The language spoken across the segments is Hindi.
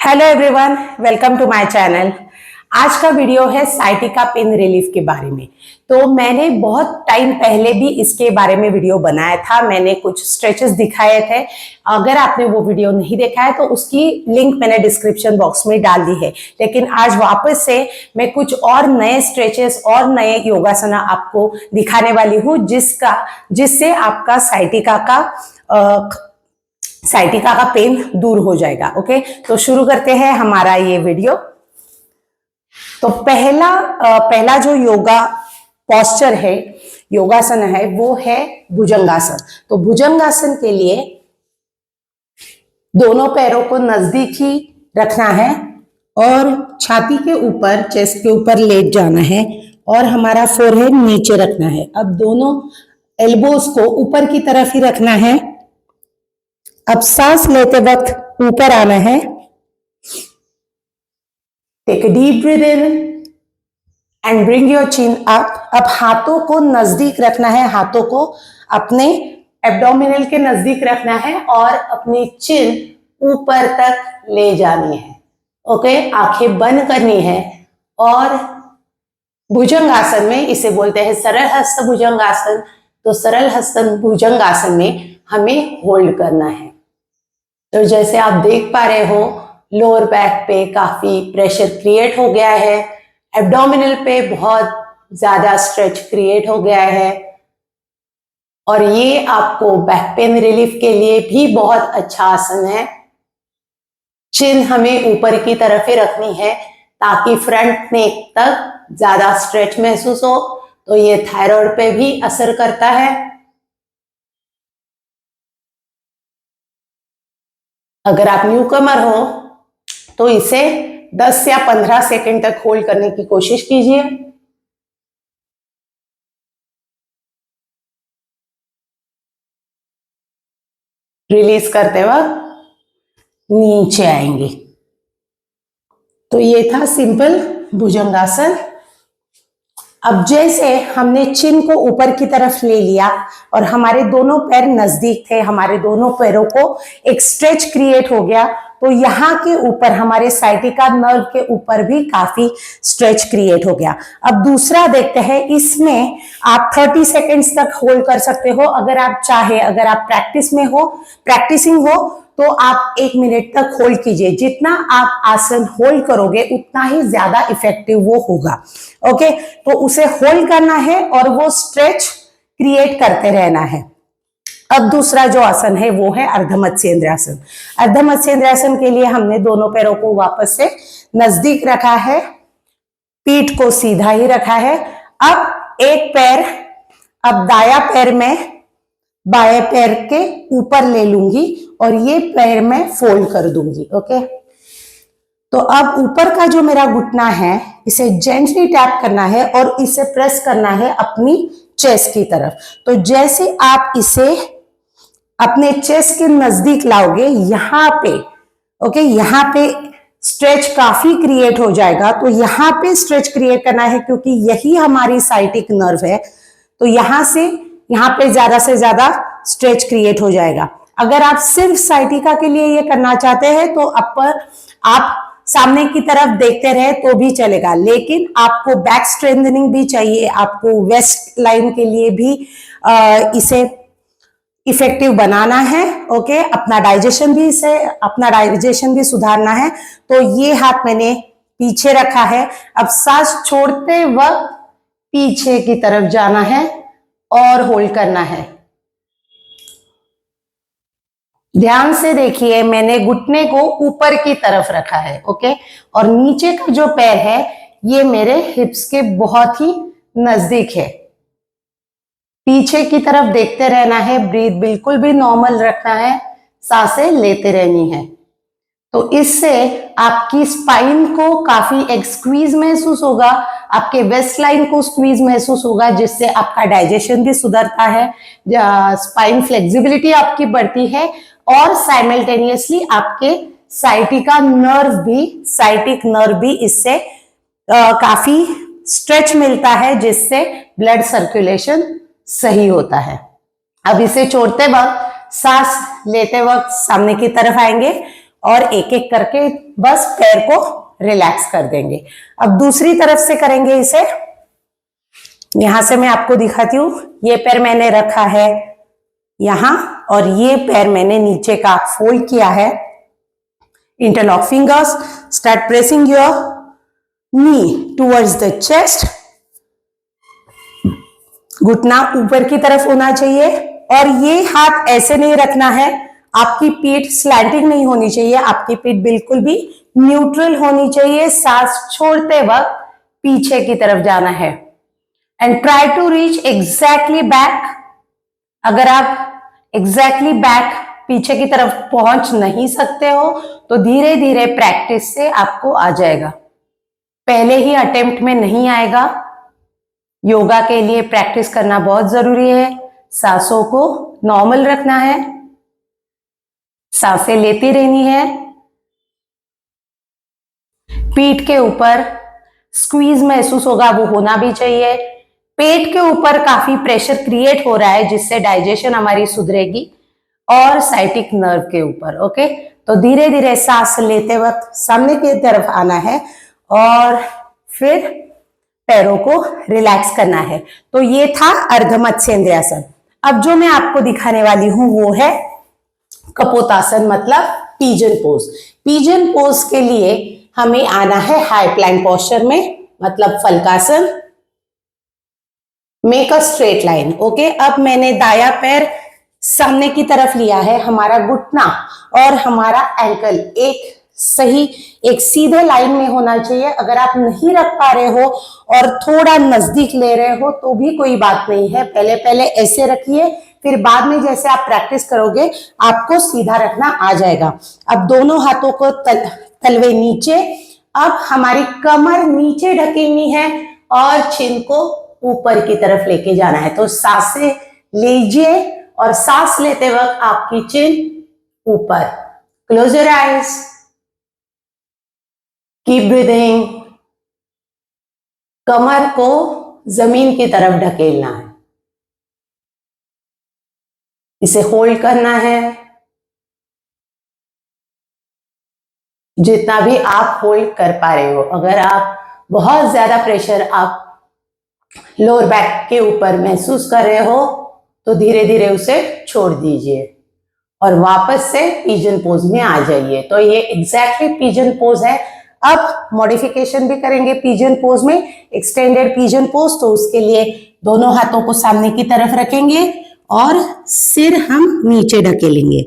Hello everyone, welcome to my channel. आज का वीडियो है साइटिका पेन रिलीफ के बारे में। तो मैंने बहुत टाइम पहले भी इसके बारे में वीडियो बनाया था। मैंने कुछ स्ट्रेचेस दिखाए थे। अगर आपने वो वीडियो नहीं देखा है तो उसकी लिंक मैंने डिस्क्रिप्शन बॉक्स में डाल दी है। लेकिन आज वापस से मैं कुछ और नए स्ट्रेचेस और नए योगासना आपको दिखाने वाली हूँ जिससे आपका साइटिका का पेन दूर हो जाएगा। ओके, तो शुरू करते हैं हमारा ये वीडियो। तो पहला जो योगा पोस्चर है, योगासन है, वो है भुजंगासन। तो भुजंगासन के लिए दोनों पैरों को नजदीक ही रखना है और छाती के ऊपर, चेस्ट के ऊपर लेट जाना है और हमारा फोरहेड नीचे रखना है। अब दोनों एल्बोज को ऊपर की तरफ ही रखना है। अब सांस लेते वक्त ऊपर आना है। Take a deep breath in and bring your chin up. अब हाथों को नजदीक रखना है, हाथों को अपने एब्डोमिनल के नजदीक रखना है और अपनी चिन ऊपर तक ले जानी है। ओके, आंखें बंद करनी है और भुजंगासन में, इसे बोलते हैं सरल हस्त भुजंगासन। तो सरल हस्त भुजंगासन में हमें होल्ड करना है। तो जैसे आप देख पा रहे हो, लोअर बैक पे काफी प्रेशर क्रिएट हो गया है, एब्डोमिनल पे बहुत ज्यादा स्ट्रेच क्रिएट हो गया है और ये आपको बैक पेन रिलीफ के लिए भी बहुत अच्छा आसन है। चिन हमें ऊपर की तरफ ही रखनी है ताकि फ्रंट नेक तक ज्यादा स्ट्रेच महसूस हो। तो ये थायराइड पे भी असर करता है। अगर आप न्यूकमर हो तो इसे 10 या 15 सेकंड तक होल्ड करने की कोशिश कीजिए। रिलीज करते वक्त नीचे आएंगे। तो ये था सिंपल भुजंगासन। अब जैसे हमने चिन को ऊपर की तरफ ले लिया और हमारे दोनों पैर नजदीक थे, हमारे दोनों पैरों को एक स्ट्रेच क्रिएट हो गया, तो यहाँ के ऊपर हमारे साइटिका नर्व के ऊपर भी काफी स्ट्रेच क्रिएट हो गया। अब दूसरा देखते हैं, इसमें आप 30 सेकेंड्स तक होल्ड कर सकते हो अगर आप चाहे। अगर आप प्रैक्टिसिंग हो तो आप 1 मिनट तक होल्ड कीजिए। जितना आप आसन होल्ड करोगे उतना ही ज्यादा इफेक्टिव वो होगा। ओके, तो उसे होल्ड करना है और वो स्ट्रेच क्रिएट करते रहना है। अब दूसरा जो आसन है वो है अर्धमत्स्येंद्रासन। अर्धमत्स्येंद्रासन के लिए हमने दोनों पैरों को वापस से नजदीक रखा है, पीठ को सीधा ही रखा है। अब एक पैर, अब दाया पैर में बाएं पैर के ऊपर ले लूंगी और ये पैर में फोल्ड कर दूंगी। ओके, तो अब ऊपर का जो मेरा घुटना है इसे जेंटली टैप करना है और इसे प्रेस करना है अपनी चेस्ट की तरफ। तो जैसे आप इसे अपने चेस्ट के नजदीक लाओगे, यहाँ पे ओके, यहाँ पे स्ट्रेच काफी क्रिएट हो जाएगा। तो यहाँ पे स्ट्रेच क्रिएट करना है क्योंकि यही हमारी साइटिक नर्व है। तो यहाँ से यहाँ पे ज्यादा से ज्यादा स्ट्रेच क्रिएट हो जाएगा। अगर आप सिर्फ साइटिका के लिए ये करना चाहते हैं तो आप सामने की तरफ देखते रहे तो भी चलेगा, लेकिन आपको बैक स्ट्रेंथनिंग भी चाहिए, आपको वेस्ट लाइन के लिए भी इसे इफेक्टिव बनाना है। ओके, अपना डाइजेशन भी सुधारना है। तो ये हाथ मैंने पीछे रखा है। अब सांस छोड़ते वक्त पीछे की तरफ जाना है और होल्ड करना है। ध्यान से देखिए, मैंने घुटने को ऊपर की तरफ रखा है। ओके, और नीचे का जो पैर है ये मेरे हिप्स के बहुत ही नजदीक है। पीछे की तरफ देखते रहना है, ब्रीथ बिल्कुल भी नॉर्मल रखना है, सांसें लेते रहनी है। तो इससे आपकी स्पाइन को काफी एक स्क्वीज महसूस होगा, आपके वेस्ट लाइन को स्क्वीज महसूस होगा, जिससे आपका डाइजेशन भी सुधरता है, स्पाइन फ्लेक्सिबिलिटी आपकी बढ़ती है और साइमल्टेनियसली आपके साइटिक नर्व भी इससे काफी स्ट्रेच मिलता है, जिससे ब्लड सर्कुलेशन सही होता है। अब इसे छोड़ते वक्त, सांस लेते वक्त सामने की तरफ आएंगे और एक एक करके बस पैर को रिलैक्स कर देंगे। अब दूसरी तरफ से करेंगे इसे। यहां से मैं आपको दिखाती हूं, ये पैर मैंने रखा है यहां और ये पैर मैंने नीचे का फोल्ड किया है। Interlock fingers, start pressing your knee towards the chest. घुटना ऊपर की तरफ होना चाहिए और ये हाथ ऐसे नहीं रखना है। आपकी पीठ स्लैंटिंग नहीं होनी चाहिए, आपकी पीठ बिल्कुल भी न्यूट्रल होनी चाहिए। सांस छोड़ते वक्त पीछे की तरफ जाना है and try to reach exactly back. अगर आप एग्जैक्टली बैक पीछे की तरफ पहुंच नहीं सकते हो तो धीरे धीरे प्रैक्टिस से आपको आ जाएगा। पहले ही अटेम्प्ट में नहीं आएगा। योगा के लिए प्रैक्टिस करना बहुत जरूरी है। सांसों को नॉर्मल रखना है, सांसें लेती रहनी है। पीठ के ऊपर स्क्वीज महसूस होगा, वो होना भी चाहिए। पेट के ऊपर काफी प्रेशर क्रिएट हो रहा है जिससे डाइजेशन हमारी सुधरेगी और साइटिक नर्व के ऊपर। ओके, तो धीरे धीरे सांस लेते वक्त सामने की तरफ आना है और फिर पैरों को रिलैक्स करना है। तो ये था अर्ध मत्स्येंद्रासन। अब जो मैं आपको दिखाने वाली हूं वो है कपोतासन, मतलब पिजन पोज। पिजन पोज के लिए हमें आना है हाई प्लैंक पोस्चर में, मतलब फलकासन। Make a straight line. Okay, अब मैंने दाया पैर सामने की तरफ लिया है। हमारा घुटना और हमारा एंकल एक सीधे लाइन में होना चाहिए। अगर आप नहीं रख पा रहे हो और थोड़ा नजदीक ले रहे हो तो भी कोई बात नहीं है। पहले पहले ऐसे रखिए, फिर बाद में जैसे आप प्रैक्टिस करोगे आपको सीधा रखना आ जाएगा। अब दोनों हाथों को तलवे नीचे। अब हमारी कमर नीचे ढकेलनी है और चिन को ऊपर की तरफ लेके जाना है। तो सांसें लीजिए और सांस लेते वक्त आपकी चिन ऊपर। Close your eyes, keep breathing. कमर को जमीन की तरफ ढकेलना है, इसे होल्ड करना है। जितना भी आप होल्ड कर पा रहे हो। अगर आप बहुत ज्यादा प्रेशर आप लोअर बैक के ऊपर महसूस कर रहे हो तो धीरे धीरे उसे छोड़ दीजिए और वापस से पिजन पोज में आ जाइए। तो ये एग्जैक्टली पिजन पोज है। अब मॉडिफिकेशन भी करेंगे पिजन पोज में, एक्सटेंडेड पिजन पोज। तो उसके लिए दोनों हाथों को सामने की तरफ रखेंगे और सिर हम नीचे ढकेलेंगे।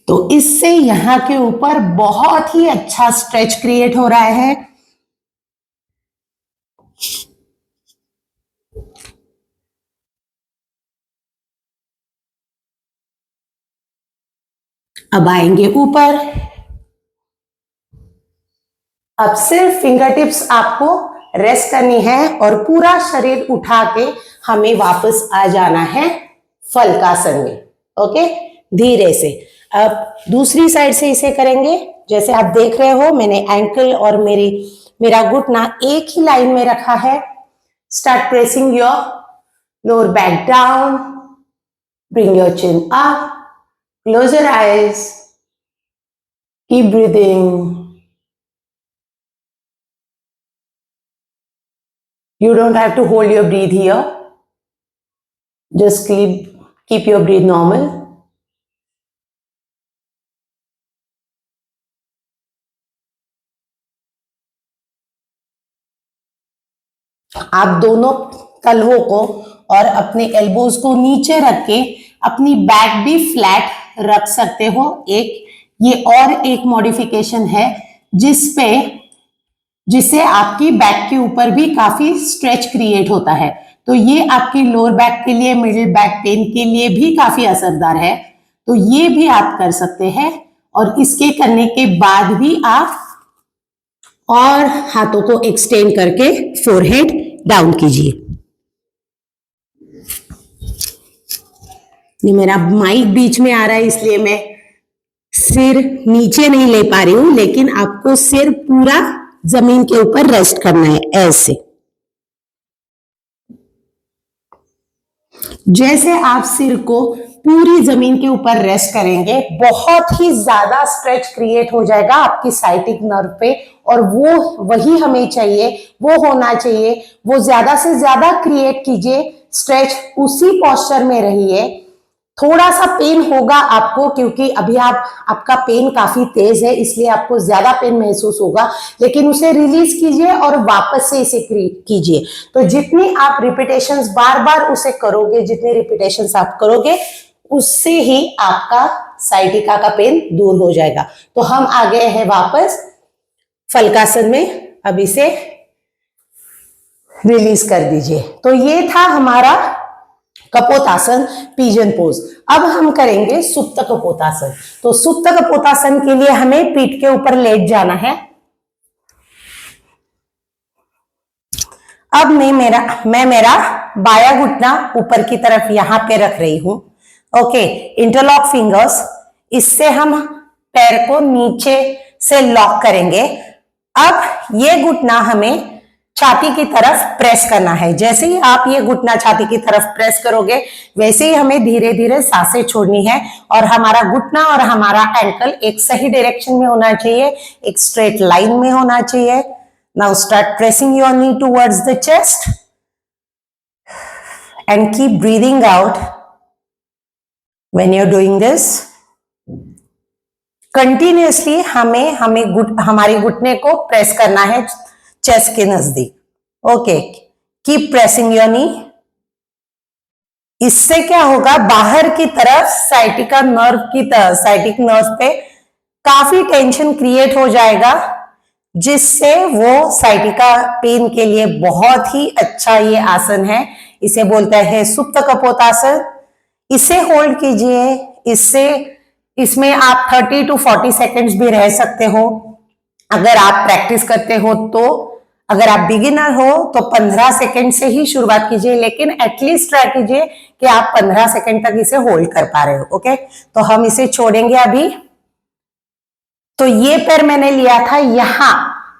तो इससे यहां के ऊपर बहुत ही अच्छा स्ट्रेच क्रिएट हो रहा है। अब आएंगे ऊपर। अब सिर्फ फिंगर टिप्स आपको रेस्ट करनी है और पूरा शरीर उठा के हमें वापस आ जाना है फलकासन में। ओके, धीरे से। अब दूसरी साइड से इसे करेंगे। जैसे आप देख रहे हो मैंने एंकल और मेरा घुटना एक ही लाइन में रखा है। Start pressing your lower back down, bring your chin up, close your eyes, keep breathing. You don't have to hold your breath here. Just keep your breath normal. आप दोनों तलवों को और अपने एल्बोज को नीचे रख के अपनी बैक भी फ्लैट रख सकते हो। ये और एक मॉडिफिकेशन है जिससे आपकी बैक के ऊपर भी काफी स्ट्रेच क्रिएट होता है। तो ये आपकी लोअर बैक के लिए, मिडिल बैक पेन के लिए भी काफी असरदार है। तो ये भी आप कर सकते हैं और इसके करने के बाद भी आप और हाथों को एक्सटेंड करके फोरहेड डाउन कीजिए। ये मेरा माइक बीच में आ रहा है इसलिए मैं सिर नीचे नहीं ले पा रही हूं, लेकिन आपको सिर पूरा जमीन के ऊपर रेस्ट करना है ऐसे। जैसे आप सिर को पूरी जमीन के ऊपर रेस्ट करेंगे, बहुत ही ज्यादा स्ट्रेच क्रिएट हो जाएगा आपकी साइटिक नर्व पे, और वो वही हमें चाहिए, वो होना चाहिए। वो ज्यादा से ज्यादा क्रिएट कीजिए स्ट्रेच, उसी पोस्चर में रहिए। थोड़ा सा पेन होगा आपको, क्योंकि अभी आपका पेन काफी तेज है, इसलिए आपको ज्यादा पेन महसूस होगा, लेकिन उसे रिलीज कीजिए और वापस से इसे कीजिए। तो जितनी आप रिपीटेशंस बार बार उसे करोगे, जितनी रिपीटेशंस आप करोगे, उससे ही आपका साइटिका का पेन दूर हो जाएगा। तो हम आ गए हैं वापस फलकासन में। अब इसे रिलीज कर दीजिए। तो ये था हमारा कपोतासन, पिजन पोज। अब हम करेंगे सुप्त कपोतासन। तो सुप्त कपोतासन के लिए हमें पीठ के ऊपर लेट जाना है। अब मैं मेरा बाया घुटना ऊपर की तरफ यहां पे रख रही हूं। ओके, इंटरलॉक फिंगर्स, इससे हम पैर को नीचे से लॉक करेंगे। अब ये घुटना हमें छाती की तरफ प्रेस करना है। जैसे ही आप ये घुटना छाती की तरफ प्रेस करोगे, वैसे ही हमें धीरे धीरे सांसें छोड़नी है, और हमारा घुटना और हमारा एंकल एक सही डायरेक्शन में होना चाहिए, एक स्ट्रेट लाइन में होना चाहिए। Now start pressing your knee towards the chest and keep breathing out when you're doing this. Continuously हमारी घुटने को प्रेस करना है चेस्ट के नजदीक। Okay, keep pressing your knee. इससे क्या होगा, बाहर की तरफ साइटिक नर्व पे काफी टेंशन क्रिएट हो जाएगा, जिससे वो साइटिका पेन के लिए बहुत ही अच्छा ये आसन है। इसे बोलते हैं सुप्त कपोतासन। इसे होल्ड कीजिए। इसमें आप 30 to 40 सेकेंड्स भी रह सकते हो अगर आप प्रैक्टिस करते हो तो। अगर आप बिगिनर हो तो 15 सेकेंड से ही शुरुआत कीजिए, लेकिन एटलीस्ट ट्राई कीजिए कि आप 15 सेकेंड तक इसे होल्ड कर पा रहे हो। ओके, तो हम इसे छोड़ेंगे अभी। तो ये पैर मैंने लिया था यहां,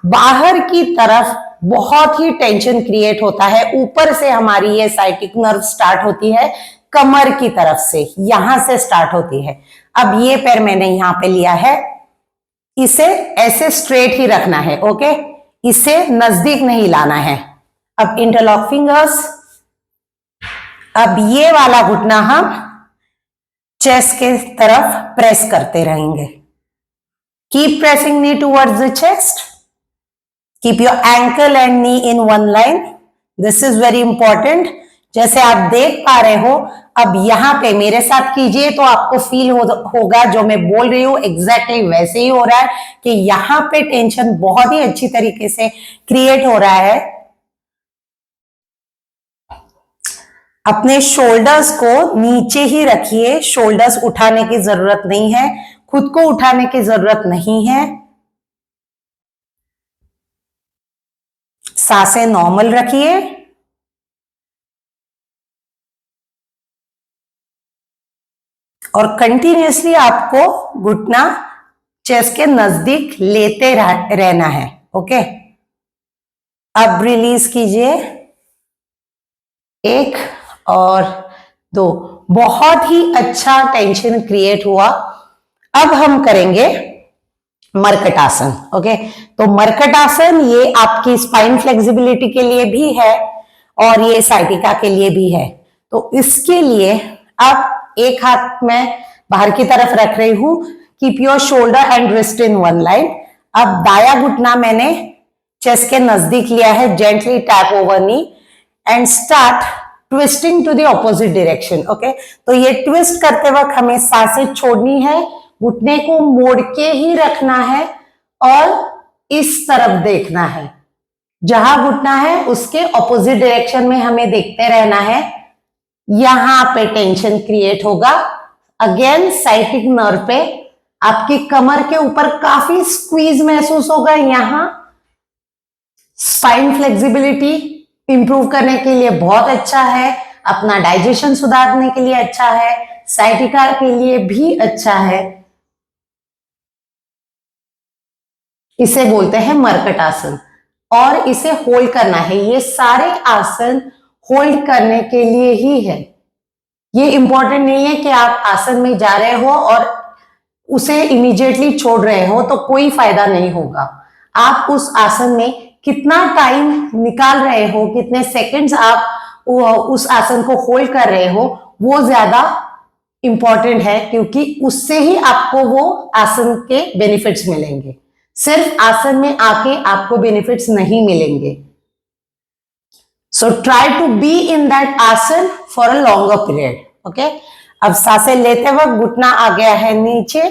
बाहर की तरफ बहुत ही टेंशन क्रिएट होता है। ऊपर से हमारी ये साइटिक नर्व स्टार्ट होती है, कमर की तरफ से, यहां से स्टार्ट होती है। अब ये पैर मैंने यहां पे लिया है, इसे ऐसे स्ट्रेट ही रखना है। ओके, इसे नजदीक नहीं लाना है। अब इंटरलॉक फिंगर्स। अब ये वाला घुटना हम चेस्ट के तरफ प्रेस करते रहेंगे। Keep pressing knee towards the chest. Keep your ankle and knee in one line. This is very important. जैसे आप देख पा रहे हो, अब यहां पे मेरे साथ कीजिए तो आपको फील होगा जो मैं बोल रही हूं एग्जैक्टली वैसे ही हो रहा है, कि यहां पे टेंशन बहुत ही अच्छी तरीके से क्रिएट हो रहा है। अपने शोल्डर्स को नीचे ही रखिए, शोल्डर्स उठाने की जरूरत नहीं है, खुद को उठाने की जरूरत नहीं है। सांसें नॉर्मल रखिए। और कंटिन्यूसली आपको घुटना चेस्ट के नजदीक लेते रहना है। ओके, अब रिलीज कीजिए, 1 और 2। बहुत ही अच्छा टेंशन क्रिएट हुआ। अब हम करेंगे मरकटासन। ओके, तो मरकटासन ये आपकी स्पाइन फ्लेक्सिबिलिटी के लिए भी है और ये साइटिका के लिए भी है। तो इसके लिए अब एक हाथ मैं बाहर की तरफ रख रही हूं। Keep your shoulder and wrist in one line. अब दाया घुटना मैंने चेस्ट के नजदीक लिया है, gently tap over knee and start twisting to the opposite direction. Okay, तो ये ट्विस्ट करते वक्त हमें सांसें छोड़नी है, घुटने को मोड़ के ही रखना है और इस तरफ देखना है। जहां घुटना है उसके ऑपोजिट डायरेक्शन में हमें देखते रहना है। यहां पे टेंशन क्रिएट होगा। अगेन साइटिक नर्व पे आपकी कमर के ऊपर काफी स्क्वीज महसूस होगा। यहां स्पाइन फ्लेक्सिबिलिटी इंप्रूव करने के लिए बहुत अच्छा है, अपना डाइजेशन सुधारने के लिए अच्छा है, साइटिका के लिए भी अच्छा है। इसे बोलते हैं मरकटासन और इसे होल्ड करना है। ये सारे आसन होल्ड करने के लिए ही है। ये इंपॉर्टेंट नहीं है कि आप आसन में जा रहे हो और उसे इमीडिएटली छोड़ रहे हो तो कोई फायदा नहीं होगा। आप उस आसन में कितना टाइम निकाल रहे हो, कितने सेकंड्स आप उस आसन को होल्ड कर रहे हो, वो ज्यादा इंपॉर्टेंट है, क्योंकि उससे ही आपको वो आसन के बेनिफिट्स मिलेंगे। सिर्फ आसन में आके आपको बेनिफिट्स नहीं मिलेंगे। So try to be in that asana for a longer period. Okay, अब सांसें लेते वक्त घुटना आ गया है नीचे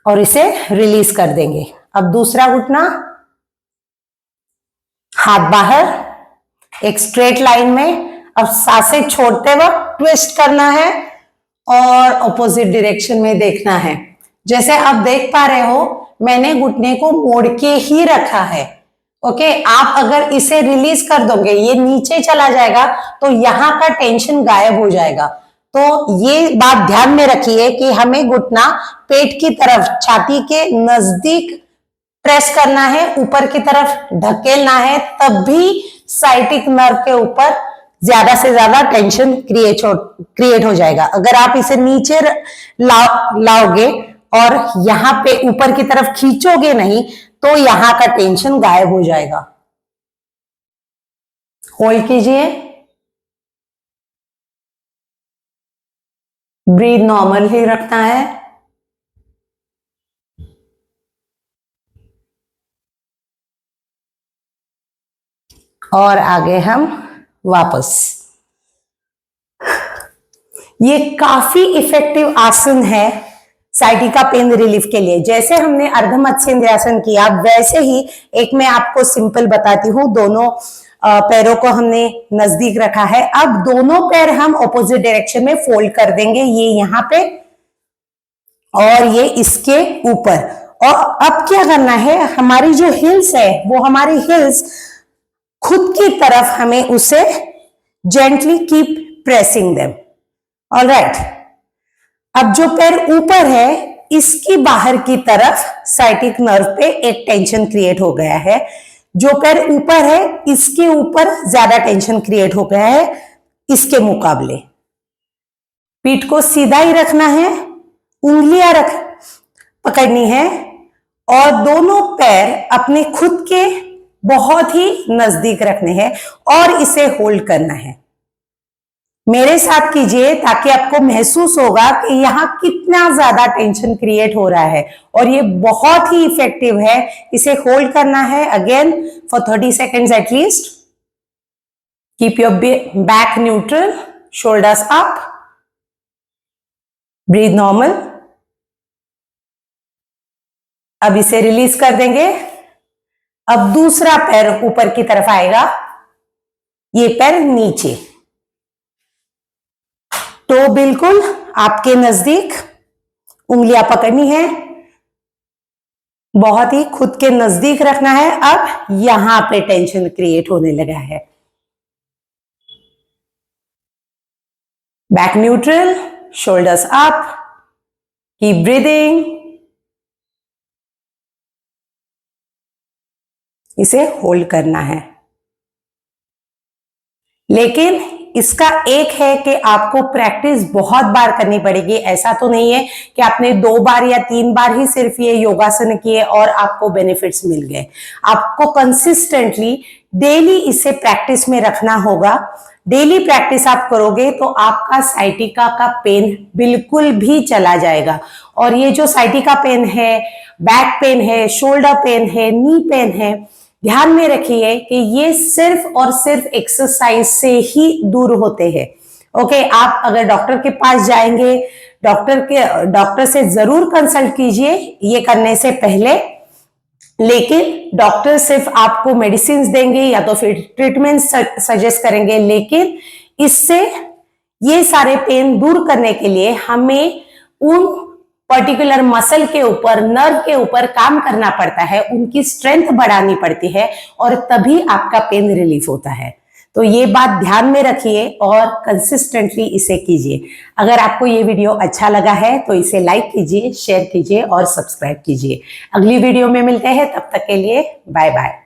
और इसे रिलीज कर देंगे। अब दूसरा घुटना, हाथ बाहर एक स्ट्रेट लाइन में। अब सांसें छोड़ते वक्त ट्विस्ट करना है और ऑपोजिट डायरेक्शन में देखना है। जैसे आप देख पा रहे हो, मैंने घुटने को मोड़ के ही रखा है। ओके, आप अगर इसे रिलीज कर दोगे, ये नीचे चला जाएगा तो यहाँ का टेंशन गायब हो जाएगा। तो ये बात ध्यान में रखिए कि हमें घुटना पेट की तरफ, छाती के नजदीक प्रेस करना है, ऊपर की तरफ ढकेलना है, तब भी साइटिक नर्व के ऊपर ज्यादा से ज्यादा टेंशन क्रिएट हो जाएगा। अगर आप इसे नीचे लाओगे और यहाँ पे ऊपर की तरफ खींचोगे नहीं तो यहाँ का टेंशन गायब हो जाएगा। होल्ड कीजिए, ब्रीथ नॉर्मल ही रखना है। और आगे हम वापस। ये काफी इफेक्टिव आसन है साइटिका पेन रिलीफ के लिए। जैसे हमने अर्ध मत्स्येंद्रासन किया, वैसे ही एक मैं आपको सिंपल बताती हूँ। दोनों पैरों को हमने नजदीक रखा है। अब दोनों पैर हम ऑपोजिट डायरेक्शन में फोल्ड कर देंगे, ये यहाँ पे और ये इसके ऊपर। और अब क्या करना है, हमारी जो हिल्स है वो हमारी हिल्स खुद की तरफ हमें उसे gently keep pressing them. Alright, अब जो पैर ऊपर है इसकी बाहर की तरफ साइटिक नर्व पे एक टेंशन क्रिएट हो गया है। जो पैर ऊपर है इसके ऊपर ज्यादा टेंशन क्रिएट हो गया है इसके मुकाबले। पीठ को सीधा ही रखना है, उंगलियां पकड़नी है और दोनों पैर अपने खुद के बहुत ही नजदीक रखने हैं और इसे होल्ड करना है। मेरे साथ कीजिए ताकि आपको महसूस होगा कि यहाँ कितना ज्यादा टेंशन क्रिएट हो रहा है और ये बहुत ही इफेक्टिव है। इसे होल्ड करना है again for 30 seconds at least. Keep your back neutral, shoulders up, breathe normal. अब इसे रिलीज कर देंगे। अब दूसरा पैर ऊपर की तरफ आएगा, ये पैर नीचे, तो बिल्कुल आपके नजदीक उंगलियां पकड़नी है, बहुत ही खुद के नजदीक रखना है। अब यहां पे टेंशन क्रिएट होने लगा है। Back neutral, shoulders up, keep breathing. इसे होल्ड करना है, लेकिन इसका एक है कि आपको प्रैक्टिस बहुत बार करनी पड़ेगी। ऐसा तो नहीं है कि आपने 2 बार या 3 बार ही सिर्फ ये योगासन किए और आपको बेनिफिट्स मिल गए। आपको कंसिस्टेंटली डेली इसे प्रैक्टिस में रखना होगा। डेली प्रैक्टिस आप करोगे तो आपका साइटिका का पेन बिल्कुल भी चला जाएगा। और ये जो साइटिका पेन है, बैक पेन है, शोल्डर पेन है, नी पेन है, ध्यान में रखिए कि ये सिर्फ और सिर्फ एक्सरसाइज से ही दूर होते हैं। ओके, आप अगर डॉक्टर के पास जाएंगे, डॉक्टर से जरूर कंसल्ट कीजिए ये करने से पहले। लेकिन डॉक्टर सिर्फ आपको मेडिसिन देंगे या तो फिर ट्रीटमेंट सजेस्ट करेंगे, लेकिन इससे ये सारे पेन दूर करने के लिए हमें उन पर्टिकुलर मसल के ऊपर, नर्व के ऊपर काम करना पड़ता है, उनकी स्ट्रेंथ बढ़ानी पड़ती है और तभी आपका पेन रिलीफ होता है। तो ये बात ध्यान में रखिए और कंसिस्टेंटली इसे कीजिए। अगर आपको ये वीडियो अच्छा लगा है तो इसे लाइक कीजिए, शेयर कीजिए और सब्सक्राइब कीजिए। अगली वीडियो में मिलते हैं, तब तक के लिए बाय बाय।